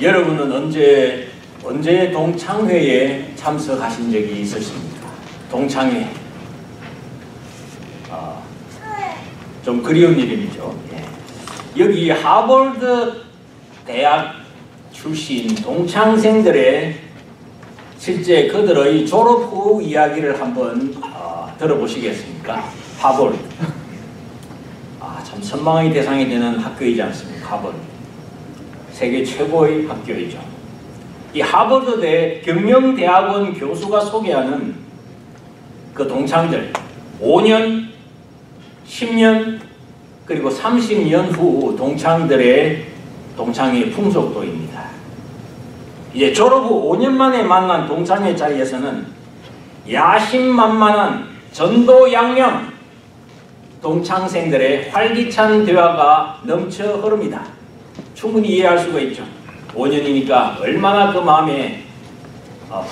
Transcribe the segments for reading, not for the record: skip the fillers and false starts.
여러분은 언제 동창회에 참석하신 적이 있으십니까? 동창회. 좀 그리운 이름이죠. 예. 여기 하버드 대학 출신 동창생들의 실제 그들의 졸업 후 이야기를 한번 들어보시겠습니까? 하버드. 참 선망의 대상이 되는 학교이지 않습니까? 하버드. 세계 최고의 학교이죠. 이 하버드대 경영대학원 교수가 소개하는 그 동창들 5년, 10년, 그리고 30년 후 동창들의 동창회 풍속도입니다. 이제 졸업 후 5년 만에 만난 동창회 자리에서는 야심만만한 전도양령 동창생들의 활기찬 대화가 넘쳐 흐릅니다. 충분히 이해할 수가 있죠. 5년이니까 얼마나 그 마음에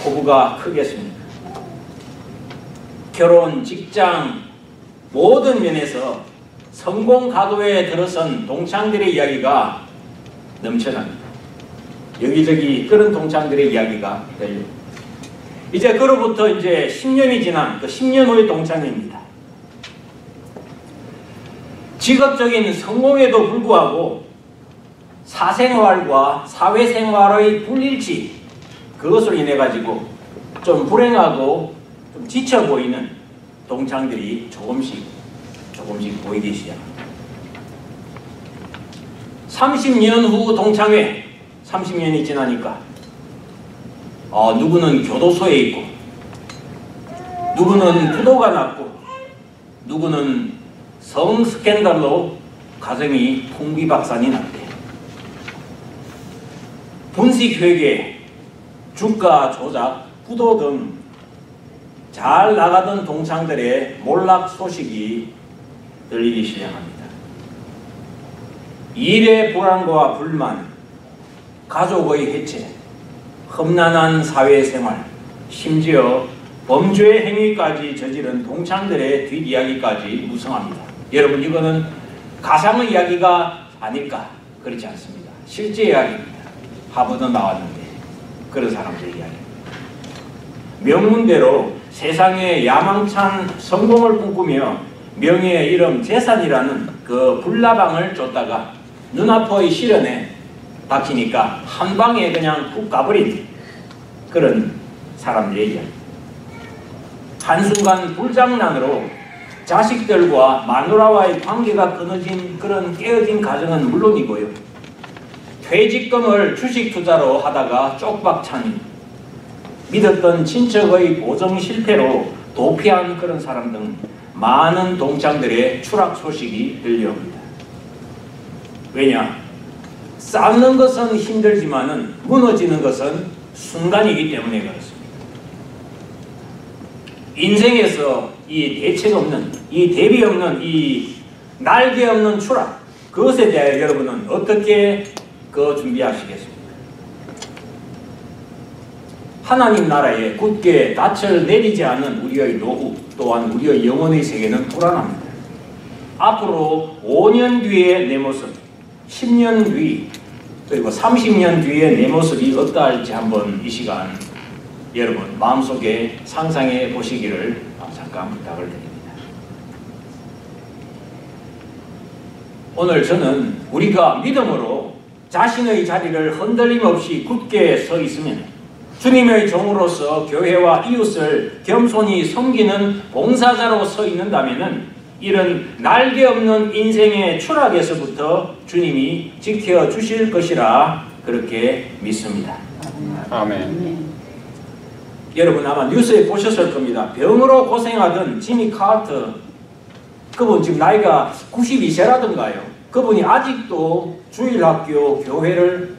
포부가 크겠습니까? 결혼, 직장 모든 면에서 성공 가도에 들어선 동창들의 이야기가 넘쳐납니다. 여기저기 그런 동창들의 이야기가 들려요. 이제 그로부터 이제 10년이 지난 그 10년 후의 동창회입니다. 직업적인 성공에도 불구하고 사생활과 사회생활의 불일치, 그것으로 인해 가지고 좀 불행하고 좀 지쳐 보이는 동창들이 조금씩 보이기 시작합니다. 30년 후 동창회, 30년이 지나니까 누구는 교도소에 있고, 누구는 부도가 났고, 누구는 성 스캔들로 가정이 풍비박산이 났대요. 분식회계, 주가 조작, 부도 등 잘 나가던 동창들의 몰락 소식이 들리기 시작합니다. 일의 불안과 불만, 가족의 해체, 험난한 사회생활, 심지어 범죄 행위까지 저지른 동창들의 뒷이야기까지 무성합니다. 여러분, 이거는 가상의 이야기가 아닐까? 그렇지 않습니다. 실제 이야기입니다. 하버드 나왔는데 그런 사람들의 이야기입니다. 명문대로 세상에 야망찬 성공을 꿈꾸며 명예, 이름, 재산이라는 그 불나방을 줬다가 눈앞의 시련에 박히니까 한 방에 그냥 훅 가버린 그런 사람들의 이야기. 한순간 불장난으로 자식들과 마누라와의 관계가 끊어진 그런 깨어진 가정은 물론이고요. 퇴직금을 주식 투자로 하다가 쪽박차니 믿었던 친척의 보정 실패로 도피한 그런 사람 등 많은 동창들의 추락 소식이 들려옵니다. 왜냐? 쌓는 것은 힘들지만은 무너지는 것은 순간이기 때문에 그렇습니다. 인생에서 이 대책 없는, 이 대비 없는, 이 날개 없는 추락, 그것에 대하여 여러분은 어떻게 준비하시겠습니까? 하나님 나라에 굳게 닻을 내리지 않은 우리의 노후, 또한 우리의 영혼의 세계는 불안합니다. 앞으로 5년 뒤의 내 모습, 10년 뒤, 그리고 30년 뒤의 내 모습이 어떠할지 한번 이 시간 여러분 마음속에 상상해 보시기를 잠깐 부탁을 드립니다. 오늘 저는 우리가 믿음으로 자신의 자리를 흔들림 없이 굳게 서 있으면 주님의 종으로서 교회와 이웃을 겸손히 섬기는 봉사자로 서 있는다면 이런 날개 없는 인생의 추락에서부터 주님이 지켜주실 것이라 그렇게 믿습니다. 아멘. 여러분 아마 뉴스에 보셨을 겁니다. 병으로 고생하던 지미 카터, 그분 지금 나이가 92세라던가요. 그분이 아직도 주일학교 교회를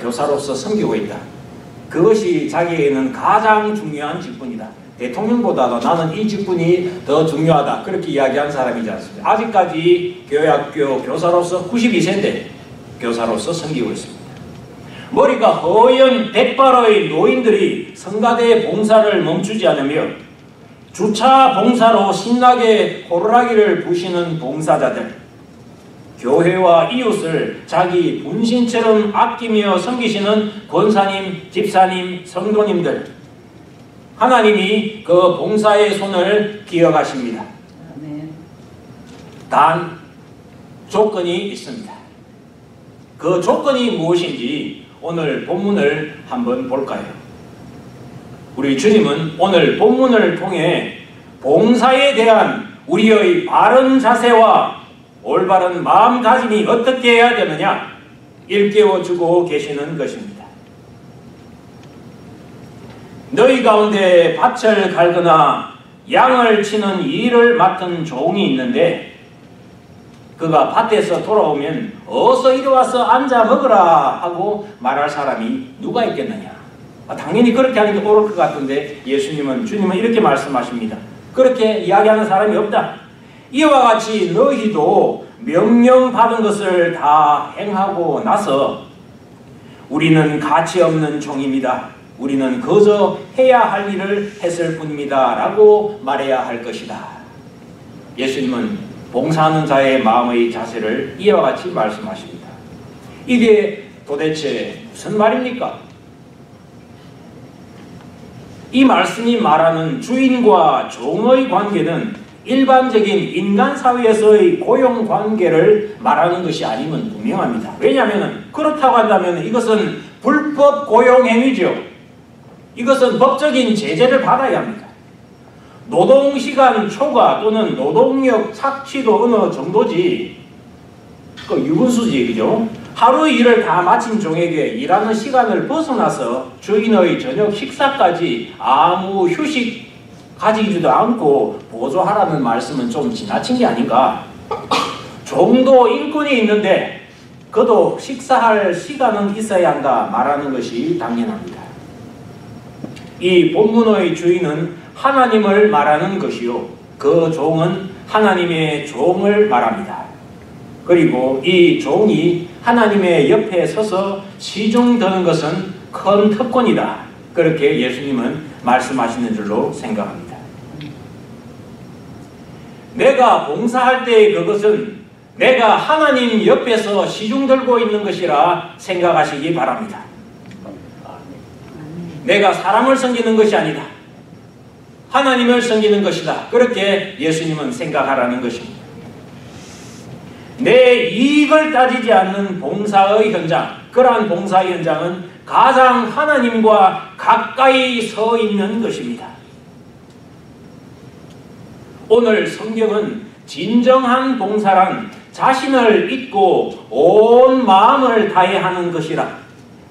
교사로서 섬기고 있다. 그것이 자기에게는 가장 중요한 직분이다. 대통령보다도 나는 이 직분이 더 중요하다. 그렇게 이야기한 사람이지 않습니까? 아직까지 교회학교 교사로서 92세인데 교사로서 섬기고 있습니다. 머리가 허연 백발의 노인들이 성가대 봉사를 멈추지 않으며 주차 봉사로 신나게 호루라기를 부시는 봉사자들, 교회와 이웃을 자기 분신처럼 아끼며 섬기시는 권사님, 집사님, 성도님들, 하나님이 그 봉사의 손을 기억하십니다. 단 조건이 있습니다. 그 조건이 무엇인지 오늘 본문을 한번 볼까요? 우리 주님은 오늘 본문을 통해 봉사에 대한 우리의 바른 자세와 올바른 마음가짐이 어떻게 해야 되느냐 일깨워주고 계시는 것입니다. 너희 가운데 밭을 갈거나 양을 치는 일을 맡은 종이 있는데 그가 밭에서 돌아오면 어서 이리 와서 앉아 먹으라 하고 말할 사람이 누가 있겠느냐. 당연히 그렇게 하는 게 옳을 것 같은데 주님은 이렇게 말씀하십니다. 그렇게 이야기하는 사람이 없다. 이와 같이 너희도 명령받은 것을 다 행하고 나서 우리는 가치 없는 종입니다. 우리는 그저 해야 할 일을 했을 뿐입니다. 라고 말해야 할 것이다. 예수님은 봉사하는 자의 마음의 자세를 이와 같이 말씀하십니다. 이게 도대체 무슨 말입니까? 이 말씀이 말하는 주인과 종의 관계는 일반적인 인간 사회에서의 고용 관계를 말하는 것이 아니면 분명합니다. 왜냐하면 그렇다고 한다면 이것은 불법 고용 행위죠. 이것은 법적인 제재를 받아야 합니다. 노동시간 초과 또는 노동력 착취도 어느 정도지 그 유분수지, 그죠? 하루 일을 다 마친 종에게 일하는 시간을 벗어나서 주인의 저녁 식사까지 아무 휴식 가지지도 않고 보조하라는 말씀은 좀 지나친 게 아닌가. 종도 인권이 있는데 그도 식사할 시간은 있어야 한다 말하는 것이 당연합니다. 이 본문의 주인은 하나님을 말하는 것이요, 그 종은 하나님의 종을 말합니다. 그리고 이 종이 하나님의 옆에 서서 시중드는 것은 큰 특권이다. 그렇게 예수님은 말씀하시는 줄로 생각합니다. 내가 봉사할 때의 그것은 내가 하나님 옆에서 시중들고 있는 것이라 생각하시기 바랍니다. 내가 사람을 섬기는 것이 아니다. 하나님을 섬기는 것이다. 그렇게 예수님은 생각하라는 것입니다. 내 이익을 따지지 않는 봉사의 현장, 그러한 봉사의 현장은 가장 하나님과 가까이 서 있는 것입니다. 오늘 성경은 진정한 봉사란 자신을 잊고 온 마음을 다해 하는 것이라,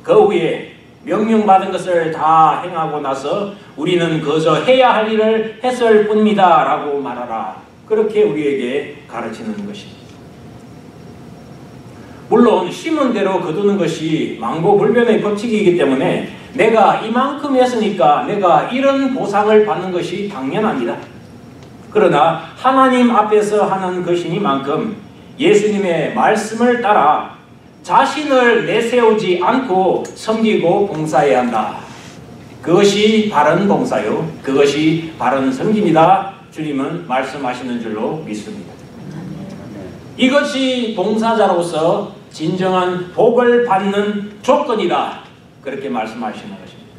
그 후에 명령받은 것을 다 행하고 나서 우리는 그저 해야 할 일을 했을 뿐입니다 라고 말하라. 그렇게 우리에게 가르치는 것입니다. 물론 심은 대로 거두는 것이 망고불변의 법칙이기 때문에 내가 이만큼 했으니까 내가 이런 보상을 받는 것이 당연합니다. 그러나 하나님 앞에서 하는 것이니만큼 예수님의 말씀을 따라 자신을 내세우지 않고 섬기고 봉사해야 한다. 그것이 바른 봉사요, 그것이 바른 섬김이다. 주님은 말씀하시는 줄로 믿습니다. 이것이 봉사자로서 진정한 복을 받는 조건이다. 그렇게 말씀하시는 것입니다.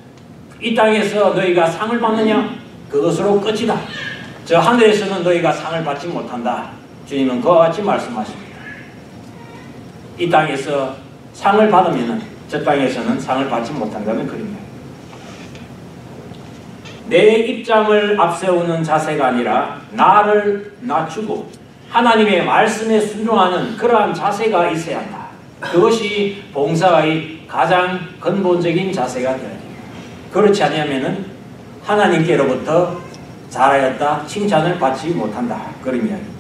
이 땅에서 너희가 상을 받느냐? 그것으로 끝이다. 저 하늘에서는 너희가 상을 받지 못한다. 주님은 그와 같이 말씀하십니다. 이 땅에서 상을 받으면 저 땅에서는 상을 받지 못한다는 그림입니다. 내 입장을 앞세우는 자세가 아니라 나를 낮추고 하나님의 말씀에 순종하는 그러한 자세가 있어야 한다. 그것이 봉사의 가장 근본적인 자세가 되어야 됩니다. 그렇지 않으면 하나님께로부터 잘하였다 칭찬을 받지 못한다. 그런 이야기입니다.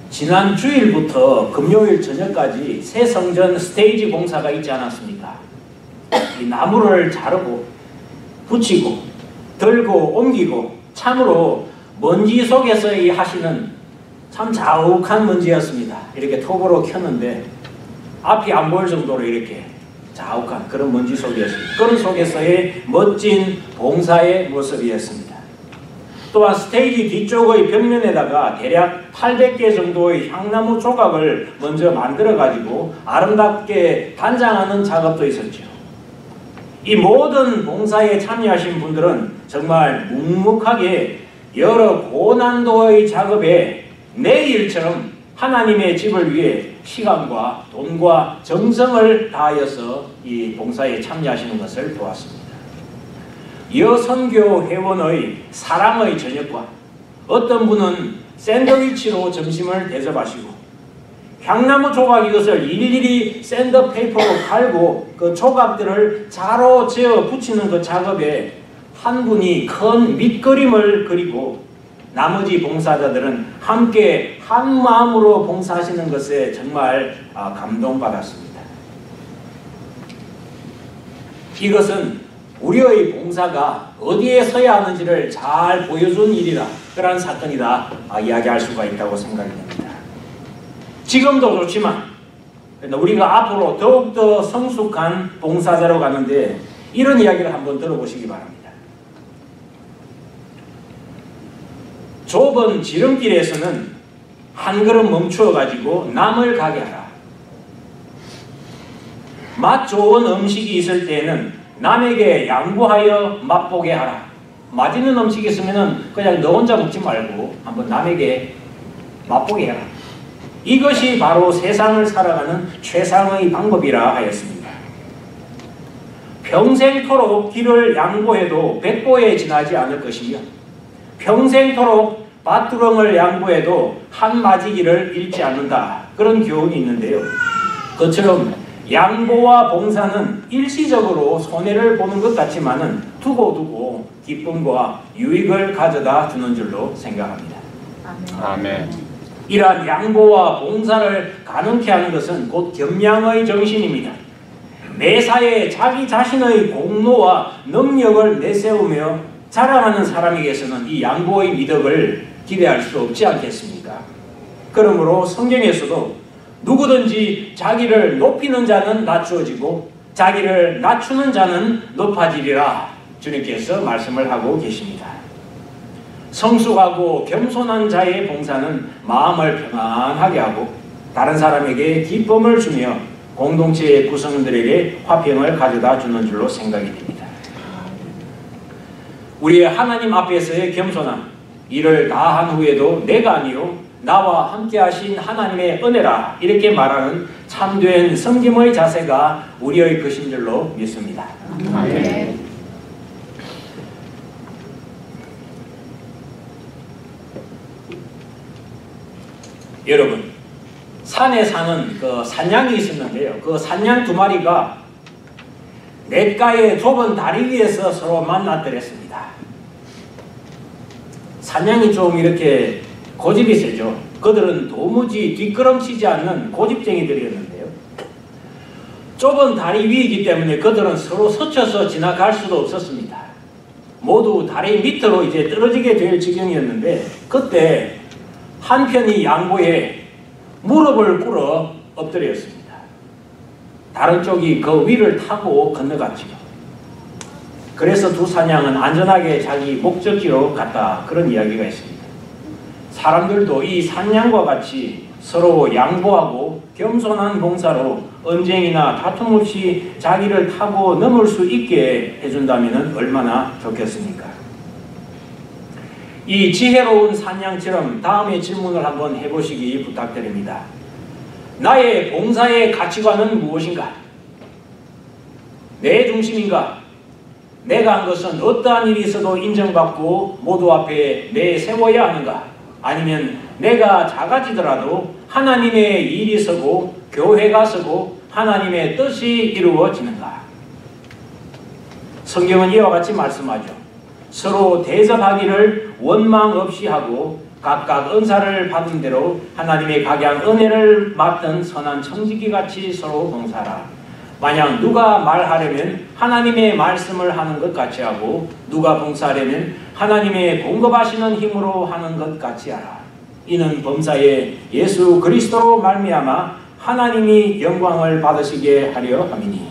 지난 주일부터 금요일 저녁까지 새성전 스테이지 봉사가 있지 않았습니까? 이 나무를 자르고 붙이고 들고 옮기고 참으로 먼지 속에서 하시는 참 자욱한 먼지였습니다. 이렇게 톱으로 켰는데 앞이 안 보일 정도로 이렇게 자욱한 그런 먼지 속이었습니다. 그런 속에서의 멋진 봉사의 모습이었습니다. 또한 스테이지 뒤쪽의 벽면에다가 대략 800개 정도의 향나무 조각을 먼저 만들어 가지고 아름답게 단장하는 작업도 있었죠. 이 모든 봉사에 참여하신 분들은 정말 묵묵하게 여러 고난도의 작업에 내일처럼 하나님의 집을 위해 시간과 돈과 정성을 다하여서 이 봉사에 참여하시는 것을 보았습니다. 여선교 회원의 사랑의 저녁과 어떤 분은 샌드위치로 점심을 대접하시고 향나무 조각 이것을 일일이 샌드페이퍼로 갈고 그 조각들을 자로 재어 붙이는 그 작업에 한 분이 큰 밑그림을 그리고 나머지 봉사자들은 함께 한 마음으로 봉사하시는 것에 정말 감동받았습니다. 이것은 우리의 봉사가 어디에 서야 하는지를 잘 보여준 일이라 그러한 사건이다 이야기할 수가 있다고 생각이 됩니다. 지금도 좋지만 우리가 앞으로 더욱더 성숙한 봉사자로 가는데 이런 이야기를 한번 들어보시기 바랍니다. 좁은 지름길에서는 한 걸음 멈추어 가지고 남을 가게 하라. 맛 좋은 음식이 있을 때에는 남에게 양보하여 맛보게 하라. 맛있는 음식이 있으면 그냥 너 혼자 먹지 말고 한번 남에게 맛보게 해라. 이것이 바로 세상을 살아가는 최상의 방법이라 하였습니다. 평생토록 길을 양보해도 백보에 지나지 않을 것이며 평생토록 밭두렁을 양보해도 한 마지기를 잃지 않는다. 그런 교훈이 있는데요. 그처럼 양보와 봉사는 일시적으로 손해를 보는 것 같지만은 두고두고 기쁨과 유익을 가져다 주는 줄로 생각합니다. 아멘. 이러한 양보와 봉사를 가능케 하는 것은 곧 겸양의 정신입니다. 매사에 자기 자신의 공로와 능력을 내세우며 자랑하는 사람에게서는 이 양보의 미덕을 기대할 수 없지 않겠습니까? 그러므로 성경에서도 누구든지 자기를 높이는 자는 낮추어지고 자기를 낮추는 자는 높아지리라 주님께서 말씀을 하고 계십니다. 성숙하고 겸손한 자의 봉사는 마음을 평안하게 하고 다른 사람에게 기쁨을 주며 공동체의 구성원들에게 화평을 가져다 주는 줄로 생각이 됩니다. 우리의 하나님 앞에서의 겸손함, 이를 다 한 후에도 내가 아니요 나와 함께 하신 하나님의 은혜라 이렇게 말하는 참된 섬김의 자세가 우리의 것인 줄로 믿습니다. 아멘. 여러분, 산에 사는 그 산양이 있었는데요. 그 산양 두 마리가 냇가의 좁은 다리 위에서 서로 만났더랬습니다. 산양이 좀 이렇게 고집이 세죠. 그들은 도무지 뒷걸음치지 않는 고집쟁이들이었는데요. 좁은 다리 위이기 때문에 그들은 서로 스쳐서 지나갈 수도 없었습니다. 모두 다리 밑으로 이제 떨어지게 될 지경이었는데 그때 한편이 양보에 무릎을 꿇어 엎드렸습니다. 다른 쪽이 그 위를 타고 건너갔지요. 그래서 두 산양은 안전하게 자기 목적지로 갔다. 그런 이야기가 있습니다. 사람들도 이 산양과 같이 서로 양보하고 겸손한 봉사로 언쟁이나 다툼 없이 자기를 타고 넘을 수 있게 해준다면 얼마나 좋겠습니까? 이 지혜로운 산양처럼 다음의 질문을 한번 해보시기 부탁드립니다. 나의 봉사의 가치관은 무엇인가? 내 중심인가? 내가 한 것은 어떠한 일이 있어도 인정받고 모두 앞에 내세워야 하는가? 아니면 내가 작아지더라도 하나님의 일이 서고 교회가 서고 하나님의 뜻이 이루어지는가? 성경은 이와 같이 말씀하죠. 서로 대접하기를 원망 없이 하고 각각 은사를 받은 대로 하나님의 각양 은혜를 맡은 선한 청지기같이 서로 봉사하라. 만약 누가 말하려면 하나님의 말씀을 하는 것 같이 하고 누가 봉사하려면 하나님의 공급하시는 힘으로 하는 것 같이 하라. 이는 범사에 예수 그리스도로 말미암아 하나님이 영광을 받으시게 하려 함이니.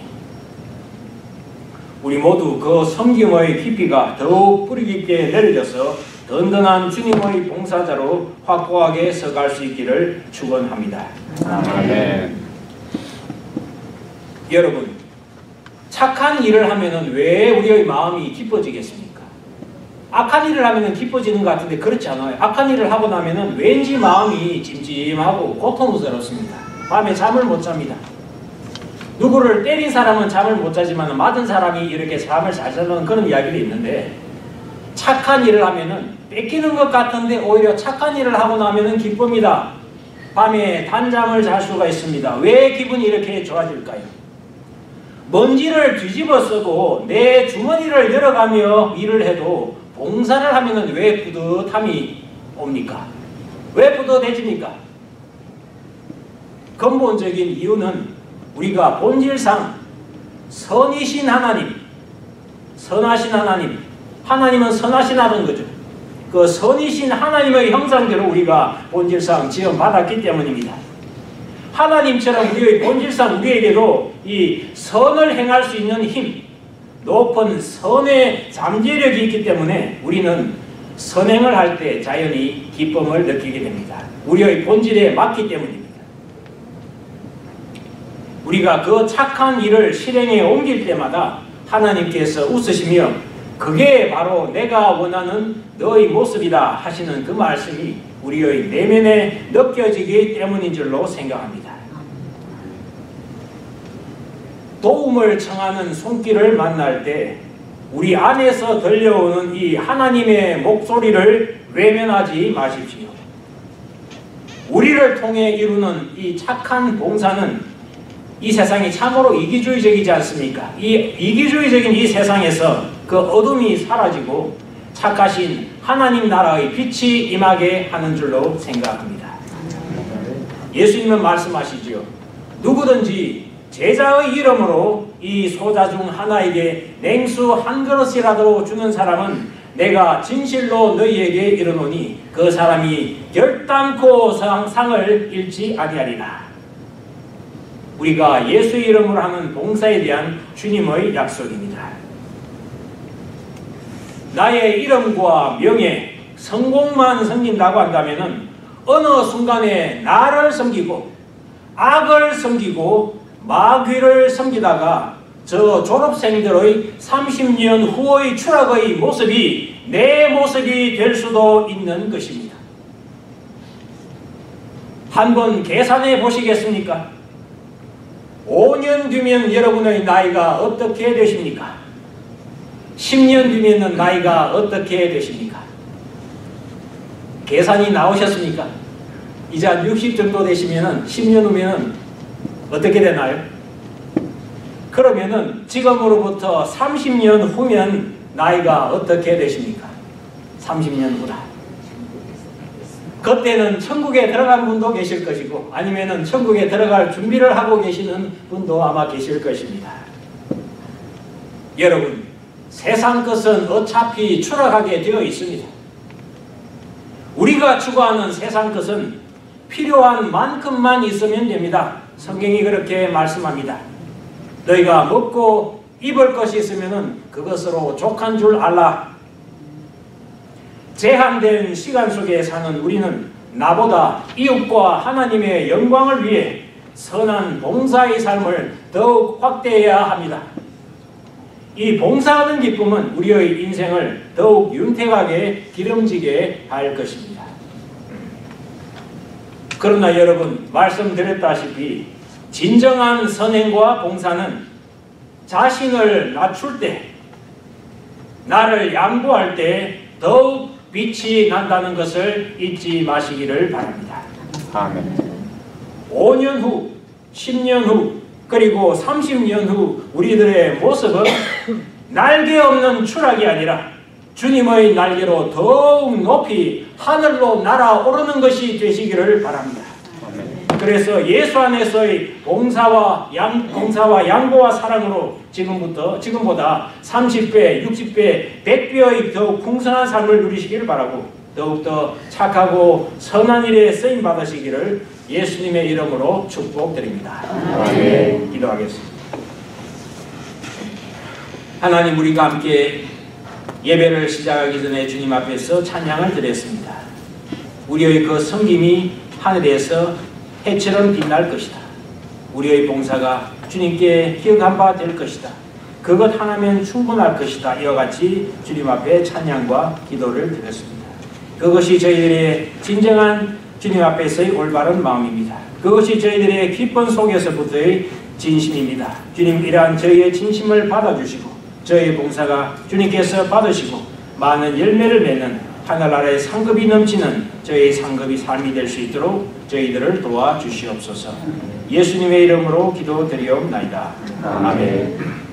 우리 모두 그 섬김의 깊이가 더욱 뿌리 깊게 내려져서 든든한 주님의 봉사자로 확고하게 서갈 수 있기를 축원합니다. 아멘. 여러분, 착한 일을 하면은 왜 우리의 마음이 기뻐지겠습니까? 악한 일을 하면은 기뻐지는 것 같은데 그렇지 않아요. 악한 일을 하고 나면은 왠지 마음이 찜찜하고 고통스럽습니다. 밤에 잠을 못 잡니다. 누구를 때린 사람은 잠을 못 자지만 맞은 사람이 이렇게 잠을 잘 자는 그런 이야기도 있는데, 착한 일을 하면은 뺏기는 것 같은데 오히려 착한 일을 하고 나면은 기쁩니다. 밤에 단잠을 잘 수가 있습니다. 왜 기분이 이렇게 좋아질까요? 먼지를 뒤집어 쓰고 내 주머니를 열어가며 일을 해도 봉사를 하면은 왜 뿌듯함이 옵니까? 왜 뿌듯해집니까? 근본적인 이유는 우리가 본질상 선이신 하나님, 선하신 하나님, 하나님은 선하시다는 거죠. 그 선이신 하나님의 형상대로 우리가 본질상 지음받았기 때문입니다. 하나님처럼 우리의 본질상 우리에게도 이 선을 행할 수 있는 힘, 높은 선의 잠재력이 있기 때문에 우리는 선행을 할 때 자연히 기쁨을 느끼게 됩니다. 우리의 본질에 맞기 때문입니다. 우리가 그 착한 일을 실행에 옮길 때마다 하나님께서 웃으시며 그게 바로 내가 원하는 너의 모습이다 하시는 그 말씀이 우리의 내면에 느껴지기 때문인 줄로 생각합니다. 도움을 청하는 손길을 만날 때 우리 안에서 들려오는 이 하나님의 목소리를 외면하지 마십시오. 우리를 통해 이루는 이 착한 봉사는 이 세상이 참으로 이기주의적이지 않습니까? 이 이기주의적인 이 세상에서 그 어둠이 사라지고 착하신 하나님 나라의 빛이 임하게 하는 줄로 생각합니다. 예수님은 말씀하시죠. 누구든지 제자의 이름으로 이 소자 중 하나에게 냉수 한 그릇이라도 주는 사람은 내가 진실로 너희에게 이르노니 그 사람이 결단코 상을 잃지 아니하리라. 우리가 예수의 이름으로 하는 봉사에 대한 주님의 약속입니다. 나의 이름과 명예, 성공만 섬긴다고 한다면 어느 순간에 나를 섬기고 악을 섬기고 마귀를 섬기다가 저 졸업생들의 30년 후의 추락의 모습이 내 모습이 될 수도 있는 것입니다. 한번 계산해 보시겠습니까? 5년 뒤면 여러분의 나이가 어떻게 되십니까? 10년 뒤면 나이가 어떻게 되십니까? 계산이 나오셨습니까? 이제 한 60 정도 되시면 10년 후면 어떻게 되나요? 그러면은 지금으로부터 30년 후면 나이가 어떻게 되십니까? 30년 후다. 그때는 천국에 들어간 분도 계실 것이고 아니면은 천국에 들어갈 준비를 하고 계시는 분도 아마 계실 것입니다. 여러분, 세상 것은 어차피 추락하게 되어 있습니다. 우리가 추구하는 세상 것은 필요한 만큼만 있으면 됩니다. 성경이 그렇게 말씀합니다. 너희가 먹고 입을 것이 있으면 그것으로 족한 줄 알라. 제한된 시간 속에 사는 우리는 나보다 이웃과 하나님의 영광을 위해 선한 봉사의 삶을 더욱 확대해야 합니다. 이 봉사하는 기쁨은 우리의 인생을 더욱 윤택하게 기름지게 할 것입니다. 그러나 여러분, 말씀드렸다시피 진정한 선행과 봉사는 자신을 낮출 때, 나를 양보할 때 더욱 빛이 난다는 것을 잊지 마시기를 바랍니다. 아멘. 5년 후, 10년 후, 그리고 30년 후 우리들의 모습은 날개 없는 추락이 아니라 주님의 날개로 더욱 높이 하늘로 날아오르는 것이 되시기를 바랍니다. 그래서 예수 안에서의 봉사와 양보와 사랑으로 지금보다 30배, 60배, 100배의 더욱 풍성한 삶을 누리시기를 바라고 더욱더 착하고 선한 일에 쓰임 받으시기를 예수님의 이름으로 축복드립니다. 기도하겠습니다. 하나님, 우리가 함께 예배를 시작하기 전에 주님 앞에서 찬양을 드렸습니다. 우리의 그 섬김이 하늘에서 해처럼 빛날 것이다. 우리의 봉사가 주님께 기억한 바 될 것이다. 그것 하나면 충분할 것이다. 이와 같이 주님 앞에 찬양과 기도를 드렸습니다. 그것이 저희들의 진정한 주님 앞에서의 올바른 마음입니다. 그것이 저희들의 기쁜 속에서부터의 진심입니다. 주님, 이러한 저희의 진심을 받아주시고 저희의 봉사가 주님께서 받으시고 많은 열매를 맺는 하늘나라의 상급이 넘치는 저희의 상급이 삶이 될 수 있도록 저희들을 도와주시옵소서. 예수님의 이름으로 기도드리옵나이다. 아멘.